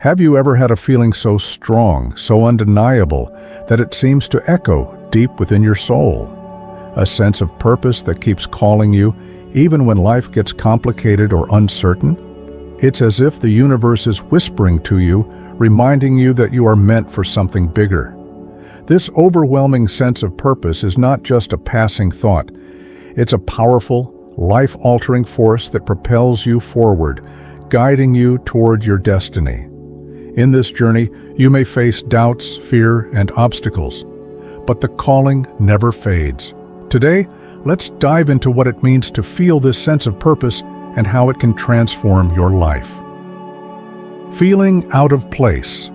Have you ever had a feeling so strong, so undeniable, that it seems to echo deep within your soul? A sense of purpose that keeps calling you, even when life gets complicated or uncertain? It's as if the universe is whispering to you, reminding you that you are meant for something bigger. This overwhelming sense of purpose is not just a passing thought. It's a powerful, life-altering force that propels you forward, guiding you toward your destiny. In this journey, you may face doubts, fear, and obstacles, but the calling never fades. Today, let's dive into what it means to feel this sense of purpose and how it can transform your life. Feeling out of place.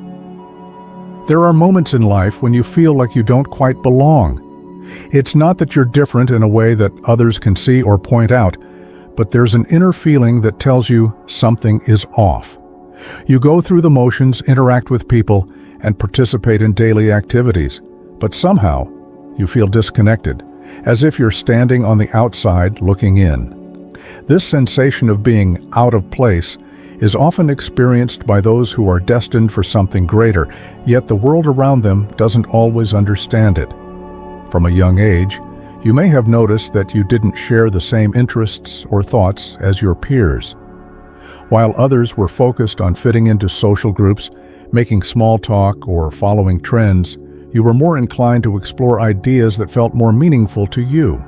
There are moments in life when you feel like you don't quite belong. It's not that you're different in a way that others can see or point out, but there's an inner feeling that tells you something is off. You go through the motions, interact with people, and participate in daily activities, but somehow you feel disconnected, as if you're standing on the outside looking in. This sensation of being out of place is often experienced by those who are destined for something greater, yet the world around them doesn't always understand it. From a young age, you may have noticed that you didn't share the same interests or thoughts as your peers. While others were focused on fitting into social groups, making small talk, or following trends, you were more inclined to explore ideas that felt more meaningful to you.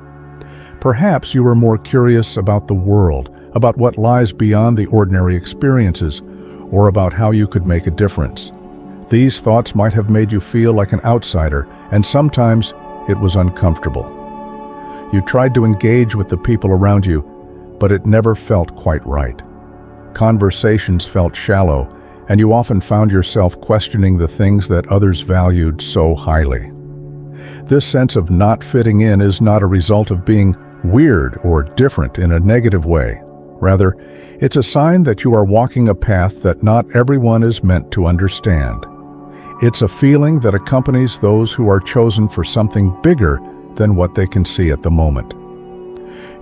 Perhaps you were more curious about the world, about what lies beyond the ordinary experiences, or about how you could make a difference. These thoughts might have made you feel like an outsider, and sometimes it was uncomfortable. You tried to engage with the people around you, but it never felt quite right. Conversations felt shallow, and you often found yourself questioning the things that others valued so highly. This sense of not fitting in is not a result of being weird or different in a negative way. Rather, it's a sign that you are walking a path that not everyone is meant to understand. It's a feeling that accompanies those who are chosen for something bigger than what they can see at the moment.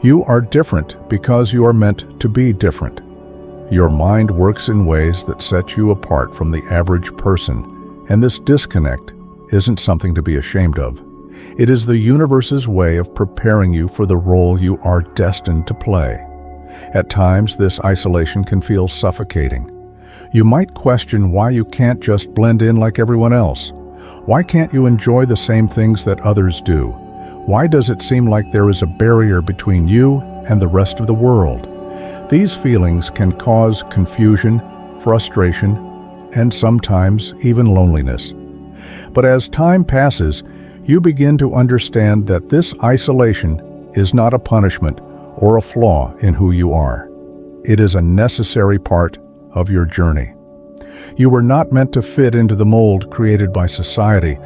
You are different because you are meant to be different. Your mind works in ways that set you apart from the average person, and this disconnect isn't something to be ashamed of. It is the universe's way of preparing you for the role you are destined to play. At times, this isolation can feel suffocating. You might question why you can't just blend in like everyone else. Why can't you enjoy the same things that others do? Why does it seem like there is a barrier between you and the rest of the world? These feelings can cause confusion, frustration, and sometimes even loneliness. But as time passes, you begin to understand that this isolation is not a punishment or a flaw in who you are. It is a necessary part of your journey. You were not meant to fit into the mold created by society,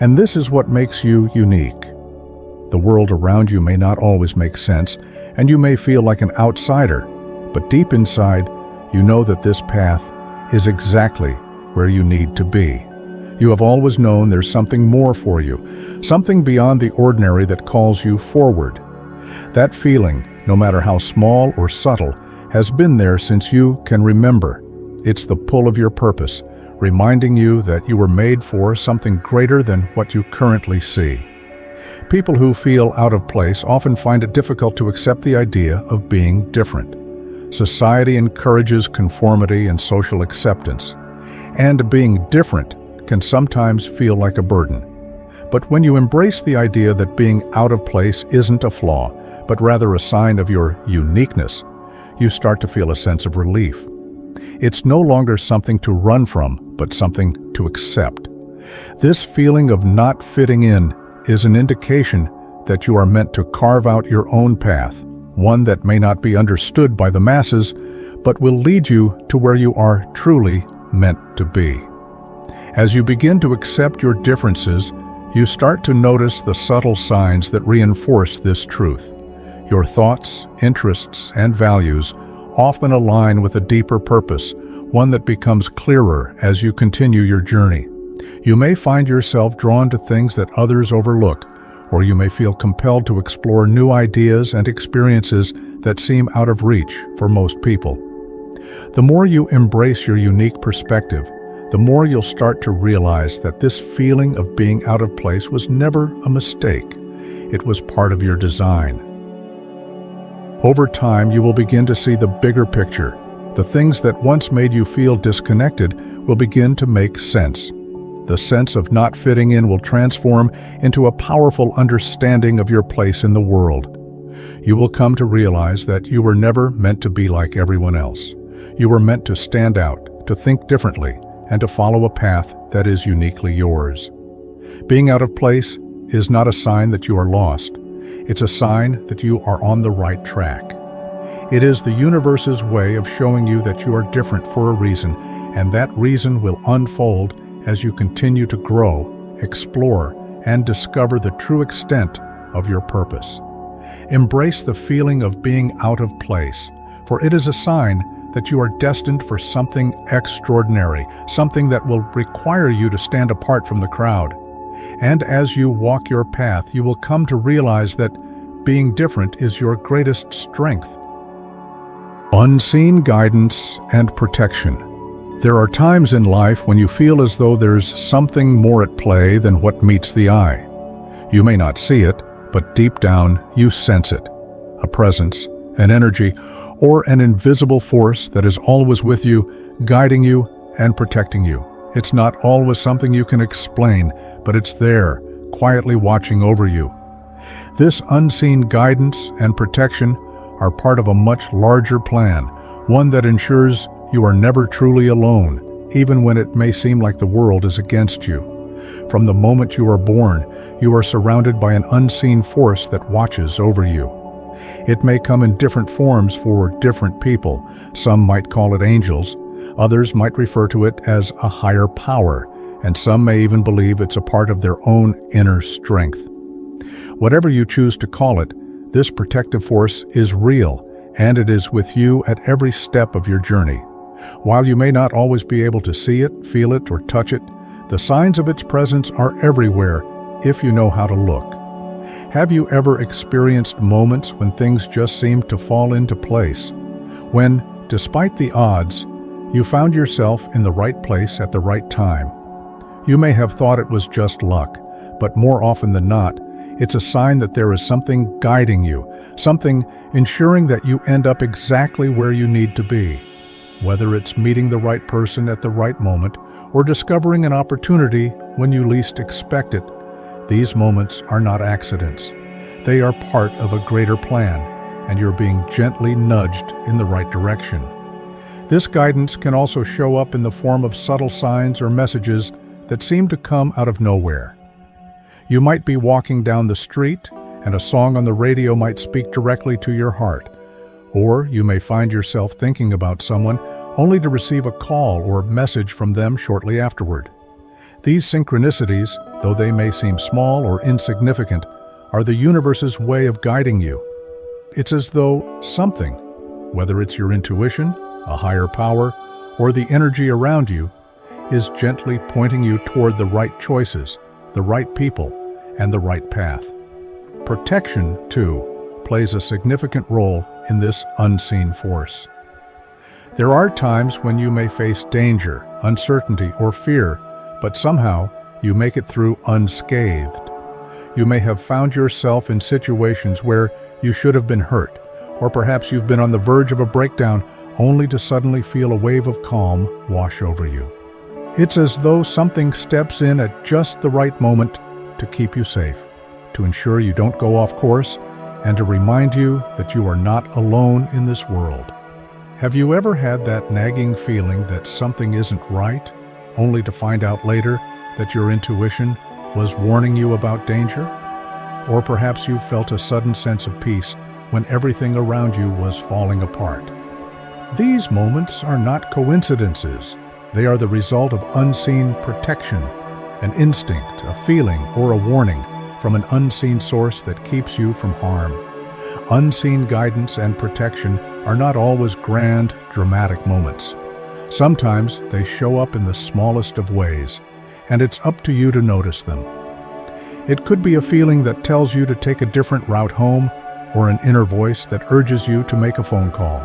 and this is what makes you unique. The world around you may not always make sense, and you may feel like an outsider, but deep inside, you know that this path is exactly where you need to be. You have always known there's something more for you, something beyond the ordinary that calls you forward. That feeling, no matter how small or subtle, has been there since you can remember. It's the pull of your purpose, reminding you that you were made for something greater than what you currently see. People who feel out of place often find it difficult to accept the idea of being different. Society encourages conformity and social acceptance, and being different can sometimes feel like a burden. But when you embrace the idea that being out of place isn't a flaw, but rather a sign of your uniqueness, you start to feel a sense of relief. It's no longer something to run from, but something to accept. This feeling of not fitting in is an indication that you are meant to carve out your own path, one that may not be understood by the masses, but will lead you to where you are truly meant to be. As you begin to accept your differences, you start to notice the subtle signs that reinforce this truth. Your thoughts, interests, and values often align with a deeper purpose, one that becomes clearer as you continue your journey. You may find yourself drawn to things that others overlook, or you may feel compelled to explore new ideas and experiences that seem out of reach for most people. The more you embrace your unique perspective, the more you'll start to realize that this feeling of being out of place was never a mistake. It was part of your design. Over time, you will begin to see the bigger picture. The things that once made you feel disconnected will begin to make sense. The sense of not fitting in will transform into a powerful understanding of your place in the world. You will come to realize that you were never meant to be like everyone else. You were meant to stand out, to think differently, and to follow a path that is uniquely yours. Being out of place is not a sign that you are lost. It's a sign that you are on the right track. It is the universe's way of showing you that you are different for a reason, and that reason will unfold as you continue to grow, explore, and discover the true extent of your purpose. Embrace the feeling of being out of place, for it is a sign that you are destined for something extraordinary, something that will require you to stand apart from the crowd. And as you walk your path, you will come to realize that being different is your greatest strength. Unseen guidance and protection. There are times in life when you feel as though there's something more at play than what meets the eye. You may not see it, but deep down you sense it. A presence, an energy, or an invisible force that is always with you, guiding you and protecting you. It's not always something you can explain, but it's there, quietly watching over you. This unseen guidance and protection are part of a much larger plan, one that ensures you are never truly alone, even when it may seem like the world is against you. From the moment you are born, you are surrounded by an unseen force that watches over you. It may come in different forms for different people. Some might call it angels, others might refer to it as a higher power, and some may even believe it's a part of their own inner strength. Whatever you choose to call it, this protective force is real, and it is with you at every step of your journey. While you may not always be able to see it, feel it, or touch it, the signs of its presence are everywhere if you know how to look. Have you ever experienced moments when things just seemed to fall into place? When, despite the odds, you found yourself in the right place at the right time? You may have thought it was just luck, but more often than not, it's a sign that there is something guiding you, something ensuring that you end up exactly where you need to be. Whether it's meeting the right person at the right moment or discovering an opportunity when you least expect it, these moments are not accidents. They are part of a greater plan, and you're being gently nudged in the right direction. This guidance can also show up in the form of subtle signs or messages that seem to come out of nowhere. You might be walking down the street, and a song on the radio might speak directly to your heart. Or you may find yourself thinking about someone only to receive a call or message from them shortly afterward. These synchronicities, though they may seem small or insignificant, are the universe's way of guiding you. It's as though something, whether it's your intuition, a higher power, or the energy around you, is gently pointing you toward the right choices, the right people, and the right path. Protection, too, plays a significant role in this unseen force. There are times when you may face danger, uncertainty, or fear, but somehow you make it through unscathed. You may have found yourself in situations where you should have been hurt, or perhaps you've been on the verge of a breakdown only to suddenly feel a wave of calm wash over you. It's as though something steps in at just the right moment to keep you safe, to ensure you don't go off course, and to remind you that you are not alone in this world. Have you ever had that nagging feeling that something isn't right, only to find out later that your intuition was warning you about danger? Or perhaps you felt a sudden sense of peace when everything around you was falling apart. These moments are not coincidences. They are the result of unseen protection, an instinct, a feeling, or a warning from an unseen source that keeps you from harm. Unseen guidance and protection are not always grand, dramatic moments. Sometimes they show up in the smallest of ways, and it's up to you to notice them. It could be a feeling that tells you to take a different route home, or an inner voice that urges you to make a phone call.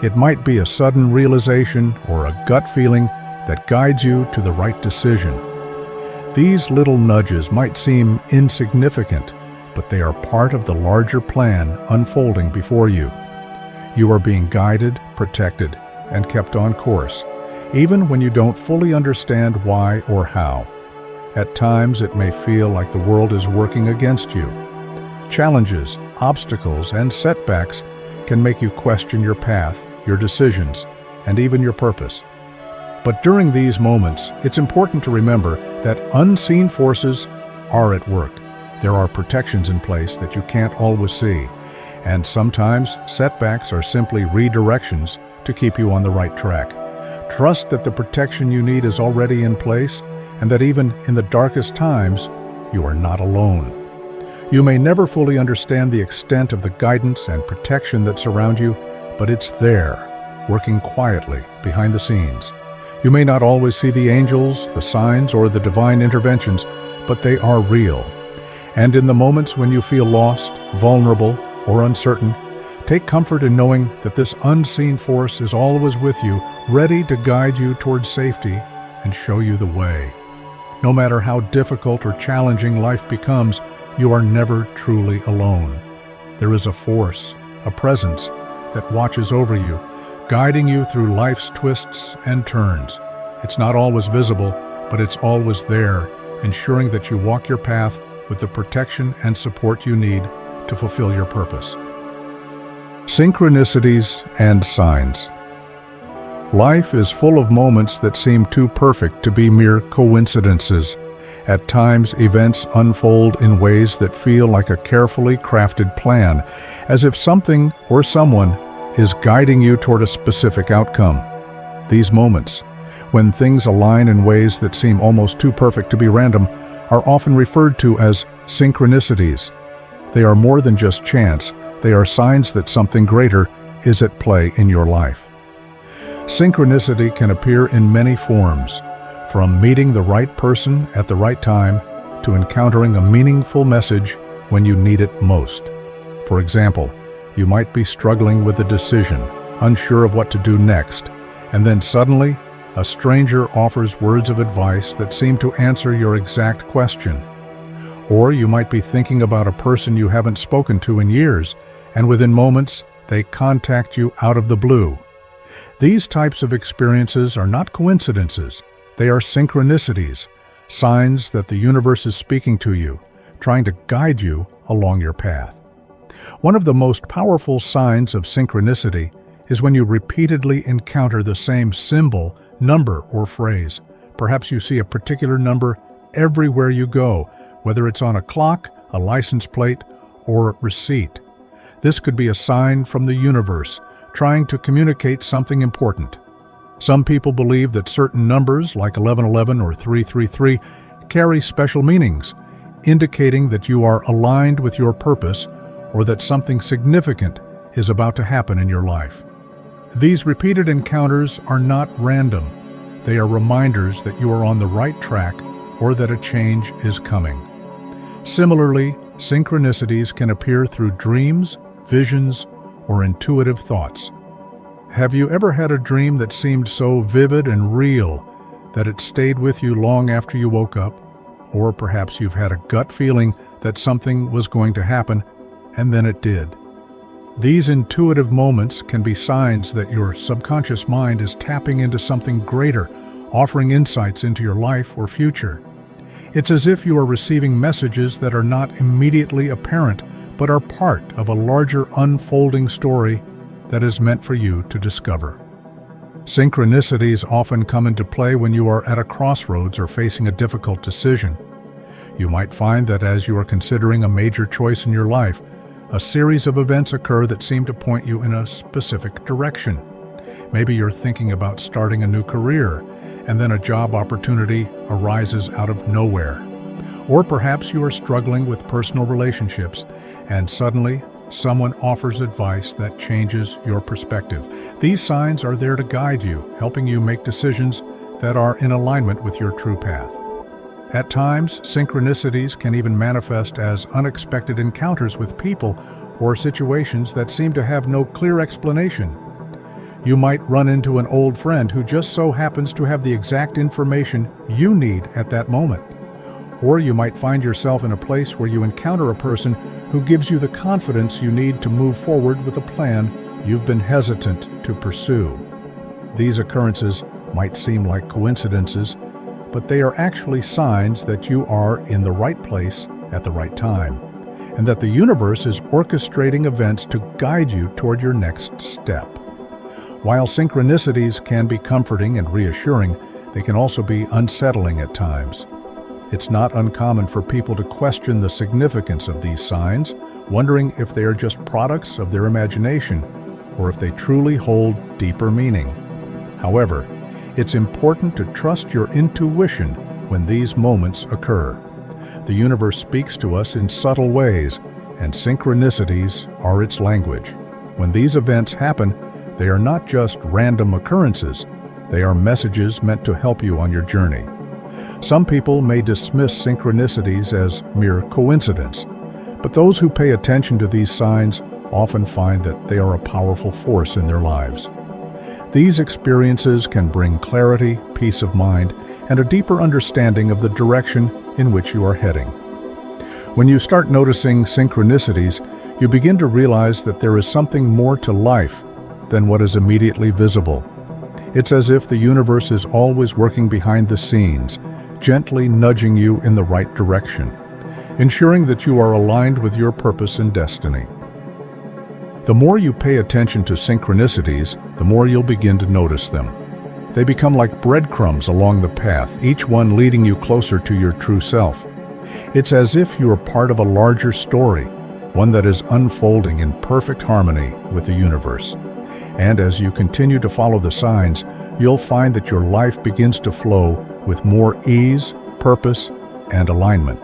It might be a sudden realization or a gut feeling that guides you to the right decision. These little nudges might seem insignificant, but they are part of the larger plan unfolding before you. You are being guided, protected, and kept on course, even when you don't fully understand why or how. At times, it may feel like the world is working against you. Challenges, obstacles, and setbacks can make you question your path, your decisions, and even your purpose. But during these moments, it's important to remember that unseen forces are at work. There are protections in place that you can't always see, and sometimes setbacks are simply redirections to keep you on the right track. Trust that the protection you need is already in place, and that even in the darkest times, you are not alone. You may never fully understand the extent of the guidance and protection that surround you, but it's there, working quietly behind the scenes. You may not always see the angels, the signs, or the divine interventions, but they are real. And in the moments when you feel lost, vulnerable, or uncertain, take comfort in knowing that this unseen force is always with you, ready to guide you towards safety and show you the way. No matter how difficult or challenging life becomes, you are never truly alone. There is a force, a presence, that watches over you, guiding you through life's twists and turns. It's not always visible, but it's always there, ensuring that you walk your path with the protection and support you need to fulfill your purpose. Synchronicities and signs. Life is full of moments that seem too perfect to be mere coincidences. At times, events unfold in ways that feel like a carefully crafted plan, as if something or someone is guiding you toward a specific outcome. These moments, when things align in ways that seem almost too perfect to be random, are often referred to as synchronicities. They are more than just chance. They are signs that something greater is at play in your life. Synchronicity can appear in many forms, from meeting the right person at the right time to encountering a meaningful message when you need it most. For example, you might be struggling with a decision, unsure of what to do next, and then suddenly, a stranger offers words of advice that seem to answer your exact question. Or you might be thinking about a person you haven't spoken to in years, and within moments, they contact you out of the blue. These types of experiences are not coincidences. They are synchronicities, signs that the universe is speaking to you, trying to guide you along your path. One of the most powerful signs of synchronicity is when you repeatedly encounter the same symbol, number, or phrase. Perhaps you see a particular number everywhere you go, whether it's on a clock, a license plate, or receipt. This could be a sign from the universe, trying to communicate something important. Some people believe that certain numbers, like 1111 or 333, carry special meanings, indicating that you are aligned with your purpose or that something significant is about to happen in your life. These repeated encounters are not random. They are reminders that you are on the right track or that a change is coming. Similarly, synchronicities can appear through dreams, visions, or intuitive thoughts. Have you ever had a dream that seemed so vivid and real that it stayed with you long after you woke up? Or perhaps you've had a gut feeling that something was going to happen, and then it did. These intuitive moments can be signs that your subconscious mind is tapping into something greater, offering insights into your life or future. It's as if you are receiving messages that are not immediately apparent, but are part of a larger unfolding story that is meant for you to discover. Synchronicities often come into play when you are at a crossroads or facing a difficult decision. You might find that as you are considering a major choice in your life, a series of events occur that seem to point you in a specific direction. Maybe you're thinking about starting a new career, and then a job opportunity arises out of nowhere. Or perhaps you are struggling with personal relationships, and suddenly someone offers advice that changes your perspective. These signs are there to guide you, helping you make decisions that are in alignment with your true path. At times, synchronicities can even manifest as unexpected encounters with people or situations that seem to have no clear explanation. You might run into an old friend who just so happens to have the exact information you need at that moment. Or you might find yourself in a place where you encounter a person who gives you the confidence you need to move forward with a plan you've been hesitant to pursue. These occurrences might seem like coincidences, but they are actually signs that you are in the right place at the right time, and that the universe is orchestrating events to guide you toward your next step. While synchronicities can be comforting and reassuring, they can also be unsettling at times. It's not uncommon for people to question the significance of these signs, wondering if they are just products of their imagination or if they truly hold deeper meaning. However, it's important to trust your intuition when these moments occur. The universe speaks to us in subtle ways, and synchronicities are its language. When these events happen, they are not just random occurrences, they are messages meant to help you on your journey. Some people may dismiss synchronicities as mere coincidence, but those who pay attention to these signs often find that they are a powerful force in their lives. These experiences can bring clarity, peace of mind, and a deeper understanding of the direction in which you are heading. When you start noticing synchronicities, you begin to realize that there is something more to life than what is immediately visible. It's as if the universe is always working behind the scenes, gently nudging you in the right direction, ensuring that you are aligned with your purpose and destiny. The more you pay attention to synchronicities, the more you'll begin to notice them. They become like breadcrumbs along the path, each one leading you closer to your true self. It's as if you are part of a larger story, one that is unfolding in perfect harmony with the universe. And as you continue to follow the signs, you'll find that your life begins to flow with more ease, purpose, and alignment.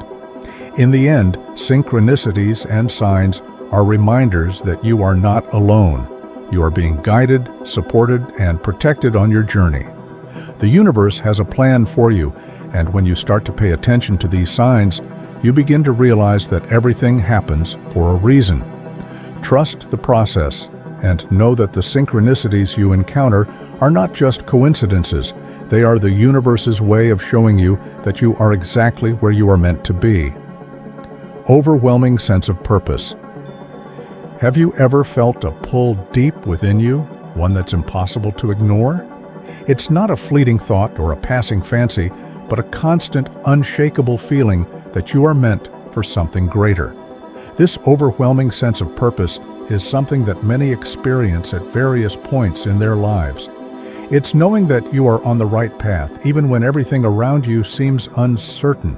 In the end, synchronicities and signs are reminders that you are not alone. You are being guided, supported, and protected on your journey. The universe has a plan for you, and when you start to pay attention to these signs, you begin to realize that everything happens for a reason. Trust the process, and know that the synchronicities you encounter are not just coincidences. They are the universe's way of showing you that you are exactly where you are meant to be. Overwhelming sense of purpose. Have you ever felt a pull deep within you, one that's impossible to ignore? It's not a fleeting thought or a passing fancy, but a constant, unshakable feeling that you are meant for something greater. This overwhelming sense of purpose is something that many experience at various points in their lives. It's knowing that you are on the right path, even when everything around you seems uncertain.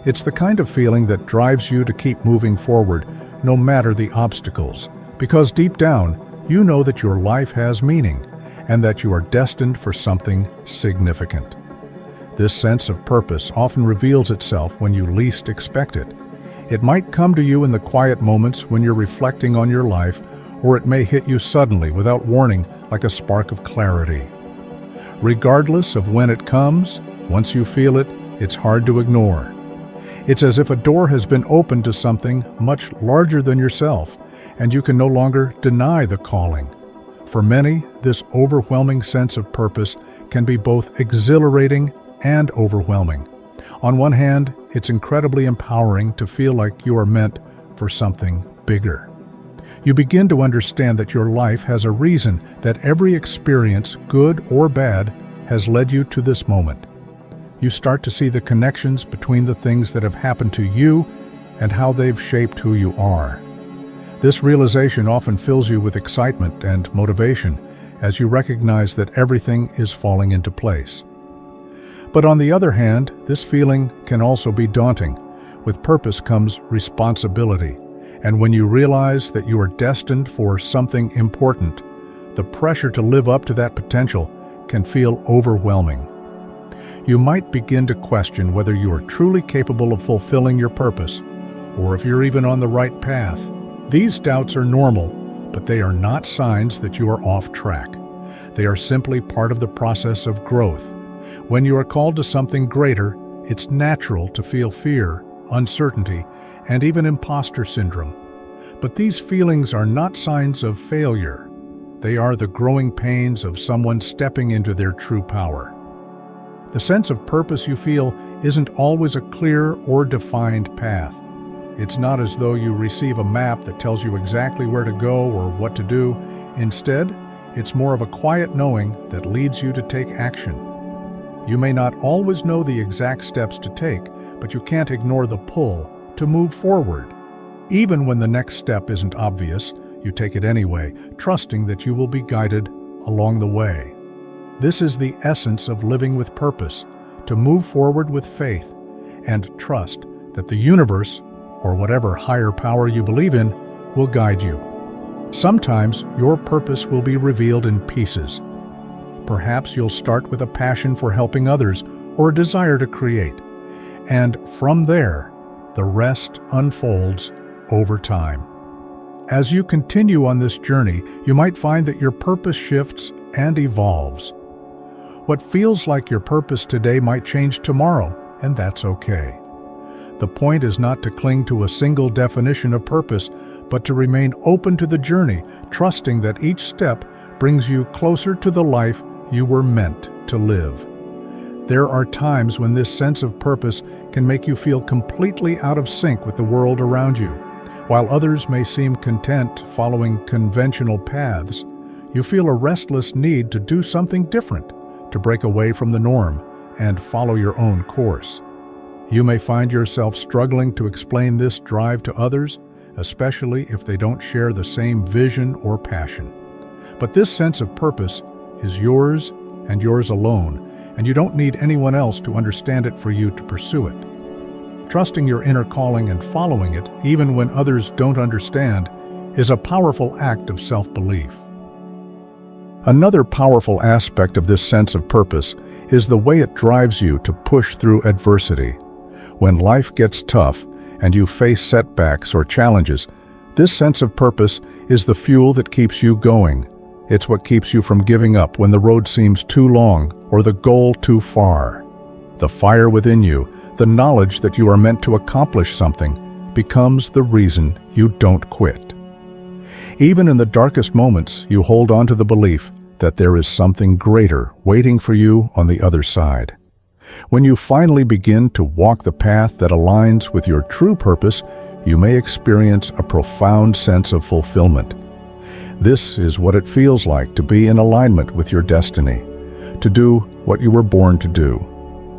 It's the kind of feeling that drives you to keep moving forward, no matter the obstacles, because deep down, you know that your life has meaning, and that you are destined for something significant. This sense of purpose often reveals itself when you least expect it. It might come to you in the quiet moments when you're reflecting on your life, or it may hit you suddenly without warning, like a spark of clarity. Regardless of when it comes, once you feel it, it's hard to ignore. It's as if a door has been opened to something much larger than yourself, and you can no longer deny the calling. For many, this overwhelming sense of purpose can be both exhilarating and overwhelming. On one hand, it's incredibly empowering to feel like you are meant for something bigger. You begin to understand that your life has a reason, that every experience, good or bad, has led you to this moment. You start to see the connections between the things that have happened to you and how they've shaped who you are. This realization often fills you with excitement and motivation as you recognize that everything is falling into place. But on the other hand, this feeling can also be daunting. With purpose comes responsibility, and when you realize that you are destined for something important, the pressure to live up to that potential can feel overwhelming. You might begin to question whether you are truly capable of fulfilling your purpose, or if you're even on the right path. These doubts are normal, but they are not signs that you are off track. They are simply part of the process of growth. When you are called to something greater, it's natural to feel fear, uncertainty, and even imposter syndrome. But these feelings are not signs of failure. They are the growing pains of someone stepping into their true power. The sense of purpose you feel isn't always a clear or defined path. It's not as though you receive a map that tells you exactly where to go or what to do. Instead, it's more of a quiet knowing that leads you to take action. You may not always know the exact steps to take, but you can't ignore the pull to move forward. Even when the next step isn't obvious, you take it anyway, trusting that you will be guided along the way. This is the essence of living with purpose, to move forward with faith and trust that the universe, or whatever higher power you believe in, will guide you. Sometimes your purpose will be revealed in pieces. Perhaps you'll start with a passion for helping others or a desire to create. And from there, the rest unfolds over time. As you continue on this journey, you might find that your purpose shifts and evolves. What feels like your purpose today might change tomorrow, and that's okay. The point is not to cling to a single definition of purpose, but to remain open to the journey, trusting that each step brings you closer to the life you were meant to live. There are times when this sense of purpose can make you feel completely out of sync with the world around you. While others may seem content following conventional paths, you feel a restless need to do something different, to break away from the norm and follow your own course. You may find yourself struggling to explain this drive to others, especially if they don't share the same vision or passion. But this sense of purpose is yours and yours alone, and you don't need anyone else to understand it for you to pursue it. Trusting your inner calling and following it, even when others don't understand, is a powerful act of self-belief. Another powerful aspect of this sense of purpose is the way it drives you to push through adversity. When life gets tough and you face setbacks or challenges, this sense of purpose is the fuel that keeps you going. It's what keeps you from giving up when the road seems too long or the goal too far. The fire within you, the knowledge that you are meant to accomplish something, becomes the reason you don't quit. Even in the darkest moments, you hold on to the belief that there is something greater waiting for you on the other side. When you finally begin to walk the path that aligns with your true purpose, you may experience a profound sense of fulfillment. This is what it feels like to be in alignment with your destiny, to do what you were born to do.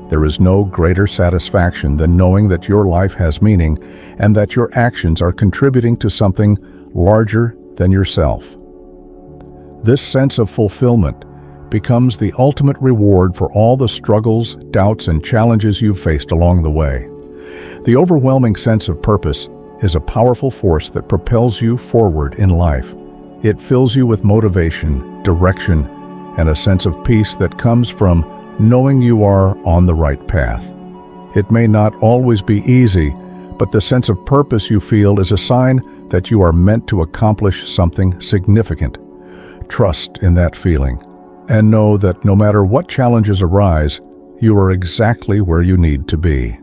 There is no greater satisfaction than knowing that your life has meaning and that your actions are contributing to something larger than yourself. This sense of fulfillment becomes the ultimate reward for all the struggles, doubts, and challenges you've faced along the way. The overwhelming sense of purpose is a powerful force that propels you forward in life. It fills you with motivation, direction, and a sense of peace that comes from knowing you are on the right path. It may not always be easy, but the sense of purpose you feel is a sign that you are meant to accomplish something significant. Trust in that feeling, and know that no matter what challenges arise, you are exactly where you need to be.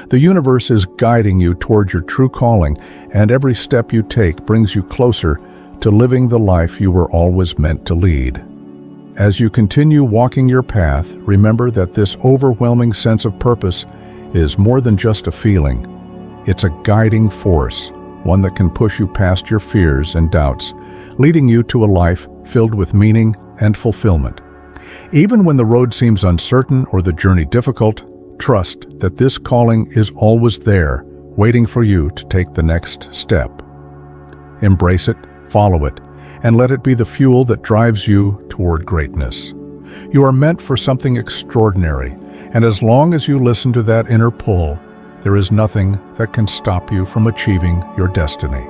The universe is guiding you toward your true calling, and every step you take brings you closer to living the life you were always meant to lead. As you continue walking your path, remember that this overwhelming sense of purpose is more than just a feeling. It's a guiding force, one that can push you past your fears and doubts, leading you to a life filled with meaning and fulfillment. Even when the road seems uncertain or the journey difficult, trust that this calling is always there, waiting for you to take the next step. Embrace it, follow it, and let it be the fuel that drives you toward greatness. You are meant for something extraordinary, and as long as you listen to that inner pull, there is nothing that can stop you from achieving your destiny.